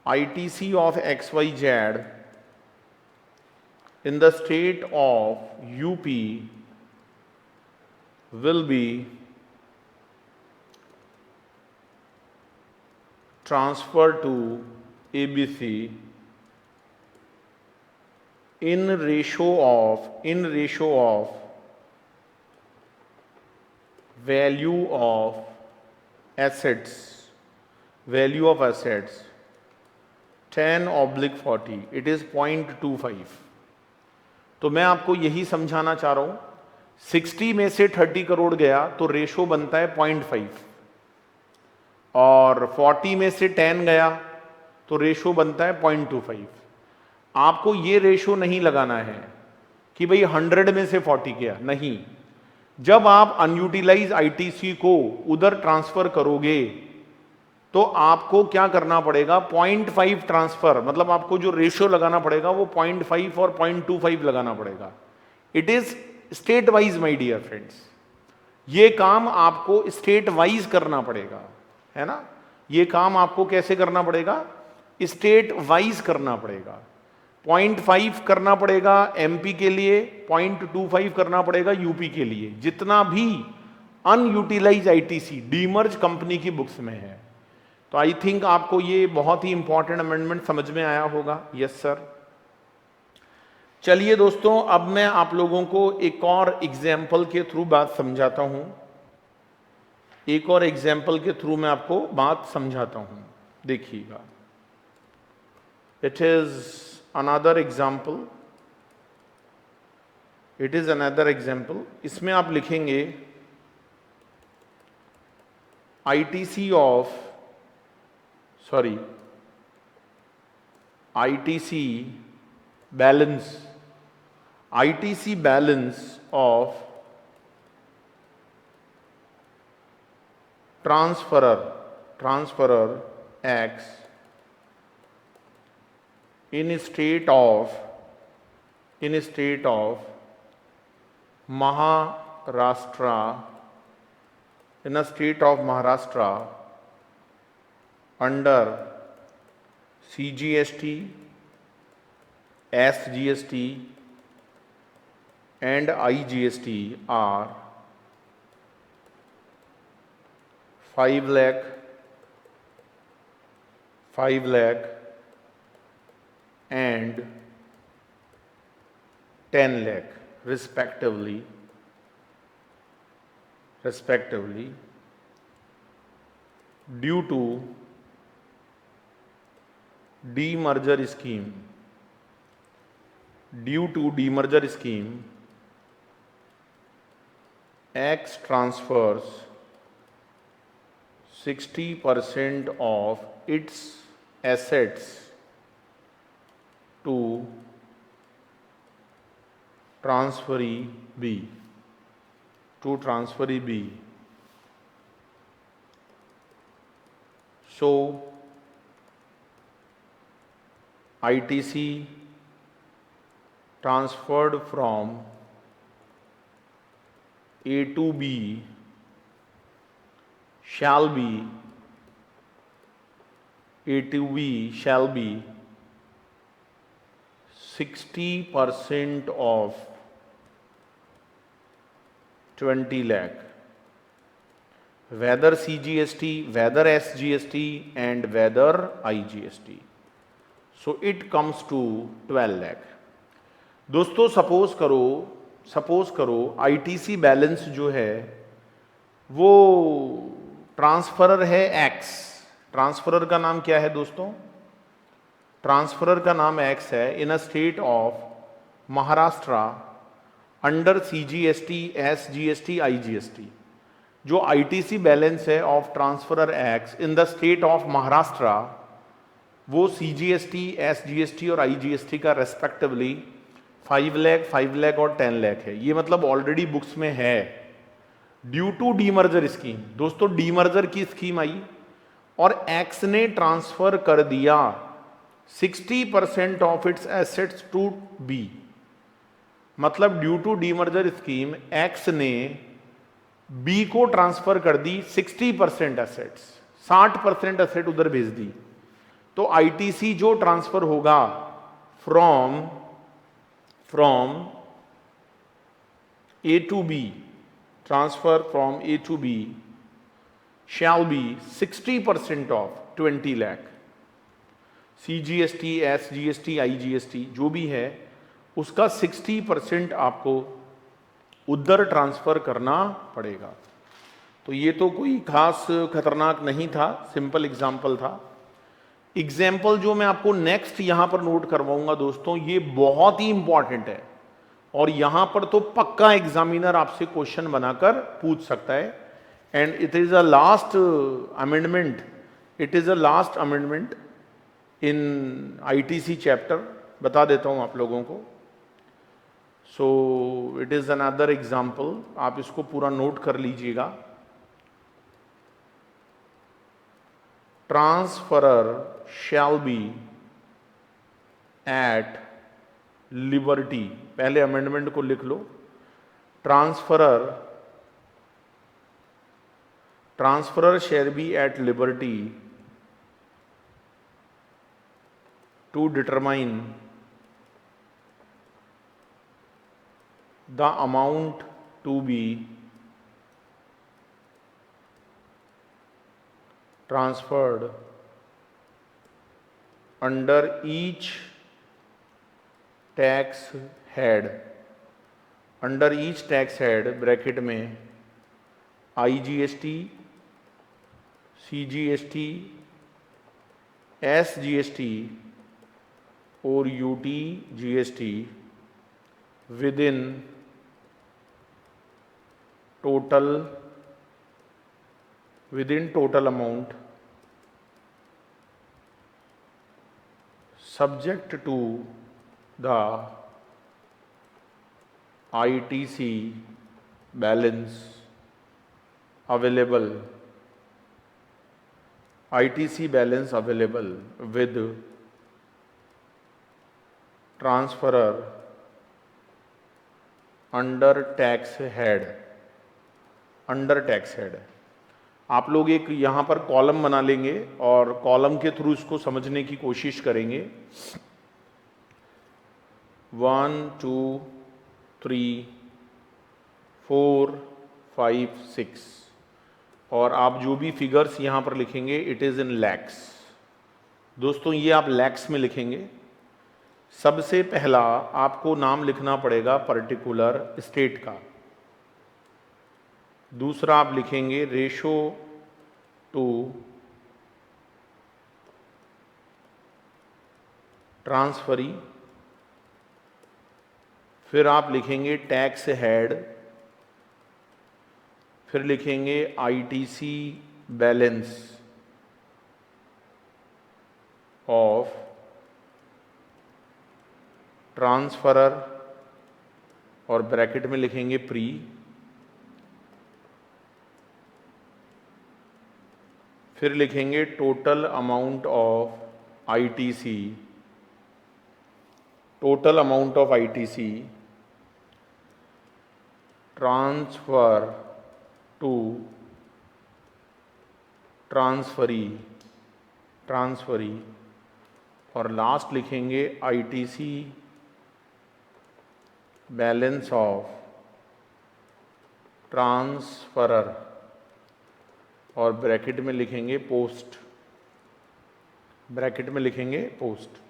ITC of XYZ in the state of UP will be transferred to ABC in ratio of value of assets 10/40, it is 0.25। तो मैं आपको यही समझाना चाह रहा हूं, 60 में से 30 करोड़ गया तो रेशो बनता है 0.5, और 40 में से 10 गया तो रेशो बनता है 0.25। आपको ये रेशो नहीं लगाना है कि भाई 100 में से 40 गया, नहीं। जब आप अनयूटिलाइज आईटीसी को उधर ट्रांसफर करोगे तो आपको क्या करना पड़ेगा? 0.5 ट्रांसफर, मतलब आपको जो रेशियो लगाना पड़ेगा वो 0.5 और 0.25 लगाना पड़ेगा। It is state wise my dear friends, ये काम आपको स्टेट वाइज करना पड़ेगा, है ना। ये काम आपको कैसे करना पड़ेगा? स्टेट वाइज करना पड़ेगा। 0.5 करना पड़ेगा एमपी के लिए, 0.25 करना पड़ेगा यूपी के लिए, जितना भी अनयूटिलाइज आईटीसी डीमर्ज कंपनी की बुक्स में है। तो आई थिंक आपको ये बहुत ही इंपॉर्टेंट अमेंडमेंट समझ में आया होगा। Yes sir. चलिए दोस्तों, अब मैं आप लोगों को एक और एग्जाम्पल के थ्रू बात समझाता हूं। एक और एग्जाम्पल के थ्रू मैं आपको बात समझाता हूं, देखिएगा। इट इज अनदर एग्जाम्पल, इसमें आप लिखेंगे ITC balance of transferor X in a state of Maharashtra under CGST, SGST and IGST are 5 lakh, 5 lakh and 10 lakh respectively, due to demerger scheme, X transfers 60% of its assets to transferee B. So ITC transferred from A to B shall be 60% of 20 lakh, whether CGST, whether SGST and whether IGST. So it comes to 12 lakh. दोस्तों suppose करो ITC balance जो है वो transferor है x. Transferor का नाम क्या है दोस्तों? ट्रांसफरर का नाम एक्स है। In a state of Maharashtra under CGST, SGST, IGST। जो ITC बैलेंस है of transferor X in the state of Maharashtra, वो CGST, SGST और IGST का रेस्पेक्टिवली 5 लाख, 5 लाख और 10 लाख है। ये मतलब ऑलरेडी बुक्स में है। ड्यू टू डीमर्जर स्कीम, दोस्तों डीमर्जर की स्कीम आई और एक्स ने ट्रांसफर कर दिया 60% of its assets to B. मतलब due to demerger scheme X ने बी को ट्रांसफर कर दी 60% एसेट्स, 60% एसेट उधर भेज दी। तो आईटीसी जो ट्रांसफर होगा from A to B, transfer from A to B shall be 60% of 20 lakh. CGST, SGST, IGST जो भी है उसका 60% आपको उधर ट्रांसफर करना पड़ेगा। तो ये तो कोई खास खतरनाक नहीं था, सिंपल एग्जाम्पल था। एग्जाम्पल जो मैं आपको नेक्स्ट यहां पर नोट करवाऊंगा दोस्तों, ये बहुत ही इंपॉर्टेंट है और यहां पर तो पक्का एग्जामिनर आपसे क्वेश्चन बनाकर पूछ सकता है। And it is a last amendment, it is a last amendment in ITC chapter. बता देता हूं आप लोगों को। So it is another example, आप इसको पूरा नोट कर लीजिएगा। Transferor shall be at liberty, पहले अमेंडमेंट को लिख लो। Transferor shall be at liberty to determine the amount to be transferred under each tax head, under each tax head bracket में IGST, CGST, SGST और UTGST within total amount subject to the ITC balance available, ITC balance available with transferor under tax head. Under tax head आप लोग एक यहां पर column बना लेंगे और कॉलम के थ्रू इसको समझने की कोशिश करेंगे। 1 2 3 4 5 6 और आप जो भी फिगर्स यहां पर लिखेंगे इट इज इन लैक्स। दोस्तों ये आप लैक्स में लिखेंगे। सबसे पहला आपको नाम लिखना पड़ेगा पर्टिकुलर स्टेट का। दूसरा आप लिखेंगे रेशो टू ट्रांसफरी। फिर आप लिखेंगे टैक्स हेड। फिर लिखेंगे ITC बैलेंस ऑफ ट्रांसफरर और ब्रैकेट में लिखेंगे प्री। फिर लिखेंगे total amount of ITC, total amount of ITC transfer to transferee और लास्ट लिखेंगे ITC बैलेंस ऑफ ट्रांसफरर और ब्रैकेट में लिखेंगे पोस्ट। ब्रैकेट में लिखेंगे पोस्ट।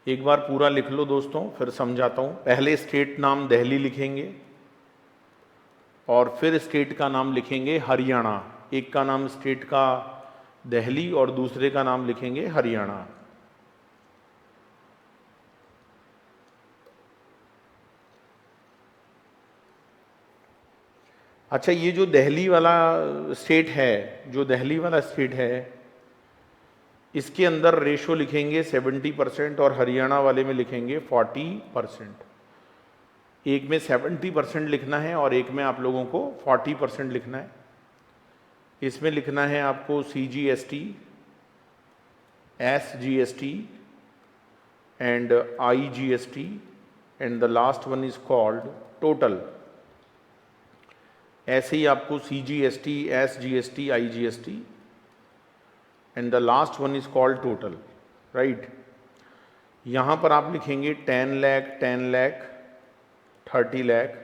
एक बार पूरा लिख लो दोस्तों, फिर समझाता हूं। पहले स्टेट नाम दिल्ली लिखेंगे, और फिर स्टेट का नाम लिखेंगे हरियाणा। एक का नाम स्टेट का दिल्ली और दूसरे का नाम लिखेंगे हरियाणा। अच्छा, ये जो दिल्ली वाला स्टेट है, जो दिल्ली वाला स्टेट है, इसके अंदर रेशो लिखेंगे 70% और हरियाणा वाले में लिखेंगे 40%। एक में 70% लिखना है और एक में आप लोगों को 40% लिखना है। इसमें लिखना है आपको CGST, SGST and IGST and the last one is called total। ऐसे ही आपको CGST, SGST, IGST and the last one is called total, right? यहाँ पर आप लिखेंगे 10 lakh, 10 lakh, 30 lakh,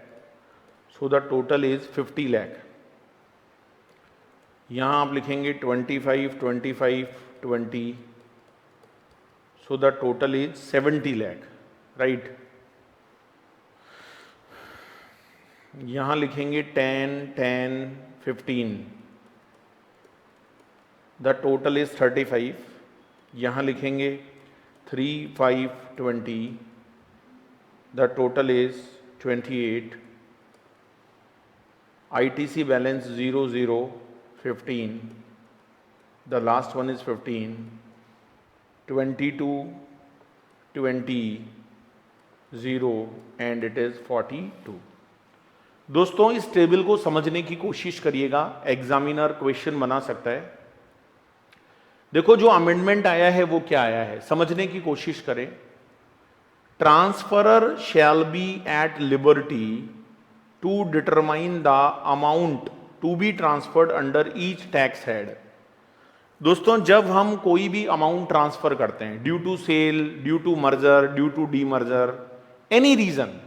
so the total is 50 lakh। यहाँ आप लिखेंगे 25, 25, 20, so the total is 70 lakh, right? यहाँ लिखेंगे 10, 10, 15, the total is 35। यहाँ लिखेंगे 3, 5, 20, the total is 28। ITC balance 0, 0, 15, the last one is 15, 22, 20, 0 and it is 42। दोस्तों, इस टेबल को समझने की कोशिश करिएगा, एग्जामिनर क्वेश्चन बना सकता है। देखो, जो अमेंडमेंट आया है वो क्या आया है, समझने की कोशिश करें। Transferor shall be at liberty to determine the amount to be transferred under each tax head. दोस्तों, जब हम कोई भी अमाउंट ट्रांसफर करते हैं, due to sale, due to merger, due to demerger, any reason,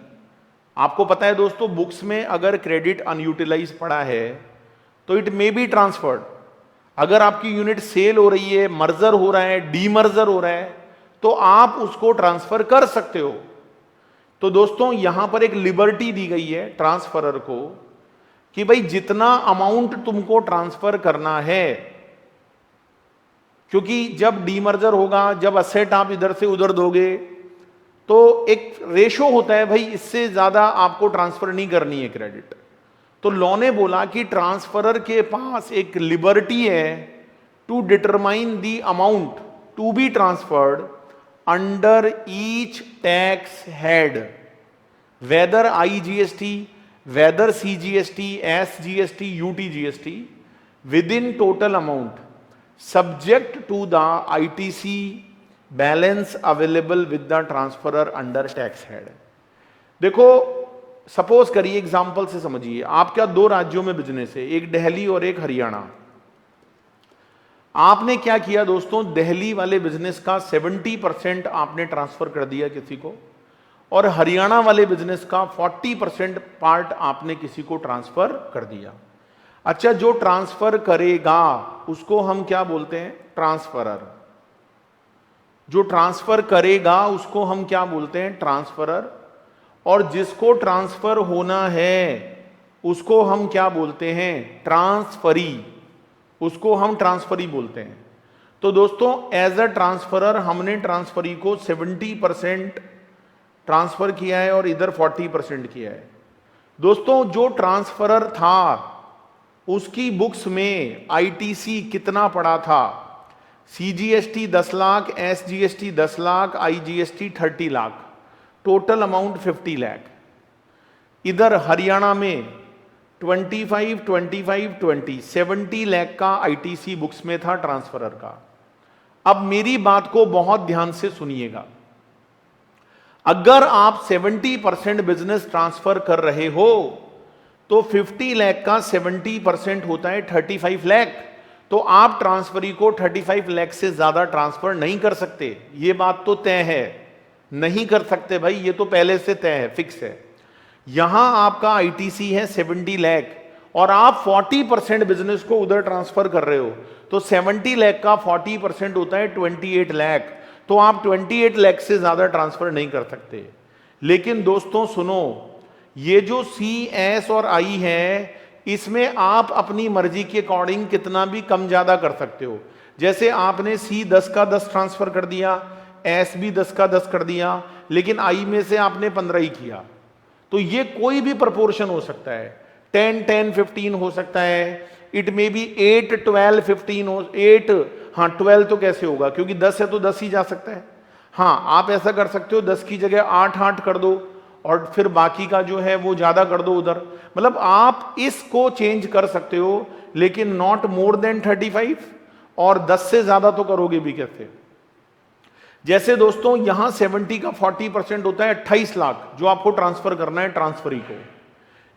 आपको पता है दोस्तों, बुक्स में अगर क्रेडिट अनयूटिलाइज पड़ा है तो इट मे बी ट्रांसफर्ड। अगर आपकी यूनिट सेल हो रही है, मर्जर हो रहा है, डीमर्जर हो रहा है, तो आप उसको ट्रांसफर कर सकते हो। तो दोस्तों, यहां पर एक लिबर्टी दी गई है ट्रांसफरर को कि भाई जितना अमाउंट तुमको ट्रांसफर करना है, क्योंकि जब डीमर्जर होगा, जब असेट आप इधर से उधर दोगे तो एक रेशो होता है, भाई इससे ज्यादा आपको ट्रांसफर नहीं करनी है क्रेडिट। तो लॉ ने बोला कि ट्रांसफरर के पास एक लिबर्टी है to determine the amount to be transferred under each tax head, whether IGST, whether CGST, SGST, UTGST, within total amount subject to the ITC balance available with the transferor under tax head. देखो, suppose करिए, example से समझिए, आपका दो राज्यों में business है, एक दिल्ली और एक हरियाणा। आपने क्या किया दोस्तों, दिल्ली वाले बिजनेस का 70% आपने ट्रांसफर कर दिया किसी को, और हरियाणा वाले बिजनेस का 40% पार्ट आपने किसी को ट्रांसफर कर दिया। अच्छा, जो ट्रांसफर करेगा उसको हम क्या बोलते हैं, ट्रांसफरर। जो ट्रांसफर करेगा उसको हम क्या बोलते हैं, ट्रांसफरर। और जिसको ट्रांसफर होना है उसको हम क्या बोलते हैं, ट्रांसफरी। उसको हम ट्रांसफरी बोलते हैं। तो दोस्तों, एज अ ट्रांसफरर हमने ट्रांसफरी को 70% ट्रांसफर किया है और इधर 40% किया है। दोस्तों, जो ट्रांसफरर था उसकी बुक्स में ITC कितना पड़ा था, CGST 10 lakh, SGST 10 lakh, IGST 30 lakh, total amount 50 lakh. इधर हरियाणा में 25, 25, 20, 70 लाख का ITC बुक्स में था ट्रांसफरर का। अब मेरी बात को बहुत ध्यान से सुनिएगा। अगर आप 70% बिजनेस ट्रांसफर कर रहे हो तो 50 लाख का 70% होता है 35 लाख। तो आप ट्रांसफरी को 35 लाख से ज्यादा ट्रांसफर नहीं कर सकते, ये बात तो तय है, नहीं कर सकते भाई, ये तो पहले से तय है, फिक्स है। यहां आपका ITC है 70 लाख और आप 40% बिजनेस को उधर ट्रांसफर कर रहे हो, तो 70 लाख का 40% होता है 28 लाख। तो आप 28 लाख से ज्यादा ट्रांसफर नहीं कर सकते। लेकिन दोस्तों सुनो, ये जो सी, एस और आई है, इसमें आप अपनी मर्जी के अकॉर्डिंग कितना भी कम ज्यादा कर सकते हो। जैसे आपने सी 10 का 10 ट्रांसफर कर दिया, एस भी 10 का 10 कर दिया, लेकिन आई में से आपने 15 ही किया। तो ये कोई भी प्रोपोर्शन हो सकता है, 10, 10, 15 हो सकता है, इट मे बी 8, 12, 15 हो 8, हाँ 12 तो कैसे होगा, क्योंकि 10 है तो 10 ही जा सकता है। हाँ आप ऐसा कर सकते हो, 10 की जगह 8, 8 कर दो और फिर बाकी का जो है वो ज्यादा कर दो उधर। मतलब आप इसको चेंज कर सकते हो, लेकिन नॉट मोर देन 35, और 10 से ज्यादा तो करोगे भी कैसे। जैसे दोस्तों यहां 70 का 40% होता है 28 लाख जो आपको ट्रांसफर करना है ट्रांसफरी को।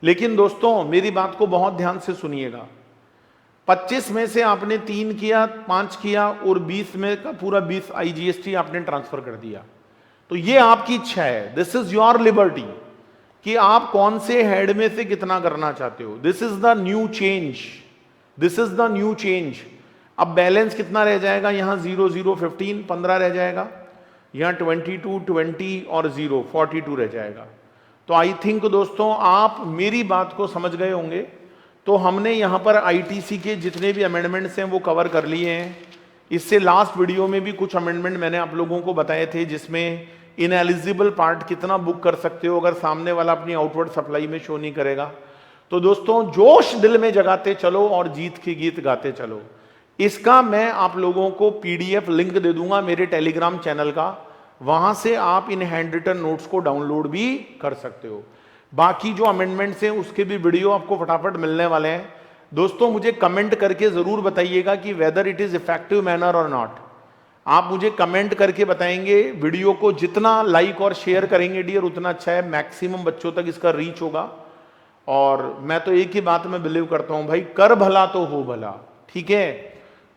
लेकिन दोस्तों मेरी बात को बहुत ध्यान से सुनिएगा, 25 में से आपने 3 किया, 5 किया, और 20 में का पूरा 20 IGST आपने ट्रांसफर कर दिया। तो ये आपकी इच्छा है, दिस इज योर लिबर्टी, कि आप कौन से हेड में से कितना करना चाहते हो। This is the new change, this is the new change. अब बैलेंस कितना रह जाएगा, यहां 0, 0, 15, 15 रह जाएगा, यहां 22, 20 और 0, 42 रह जाएगा। तो आई थिंक दोस्तों आप मेरी बात को समझ गए होंगे। तो हमने यहां पर आईटीसी के जितने भी अमेंडमेंट्स हैं वो कवर कर लिए हैं। इससे लास्ट वीडियो में भी कुछ अमेंडमेंट मैंने आप लोगों को बताए थे, जिसमें इनएलिजिबल पार्ट कितना बुक कर सकते हो अगर सामने वाला अपनी आउटवर्ड सप्लाई में शो नहीं करेगा। तो दोस्तों जोश दिल में जगाते चलो और जीत के गीत गाते चलो। इसका मैं आप लोगों को PDF लिंक दे दूंगा मेरे टेलीग्राम चैनल का, वहां से आप इन हैंड रिटन नोट्स को डाउनलोड भी कर सकते हो। बाकी जो अमेंडमेंट्स हैं उसके भी वीडियो आपको फटाफट मिलने वाले हैं। दोस्तों मुझे कमेंट करके जरूर बताइएगा कि whether it is effective manner और नॉट। आप मुझे कमेंट करके बताएंगे, वीडियो को जितना लाइक और शेयर करेंगे डियर उतना अच्छा है, मैक्सिमम बच्चों तक इसका रीच होगा। और मैं तो एक ही बात में बिलीव करता हूं भाई, कर भला तो हो भला, ठीक है।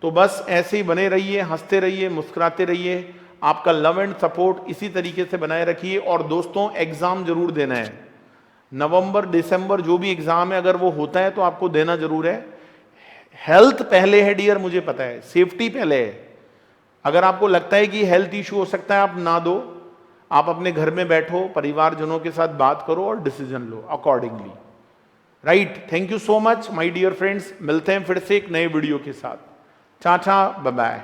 तो बस ऐसे ही बने रहिए, हंसते रहिए, मुस्कुराते रहिए, आपका लव एंड सपोर्ट इसी तरीके से बनाए रखिए। और दोस्तों एग्जाम जरूर देना है, नवंबर दिसंबर जो भी एग्जाम है अगर वो होता है तो आपको देना जरूर है। हेल्थ पहले है डियर, मुझे पता है, सेफ्टी पहले है। अगर आपको लगता है कि हेल्थ इशू हो सकता है, आप ना दो, आप अपने घर में बैठो, परिवारजनों के साथ बात करो और डिसीजन लो accordingly, right. Thank you so much my dear friends, मिलते हैं फिर से एक नए वीडियो के साथ। Tata, bye bye.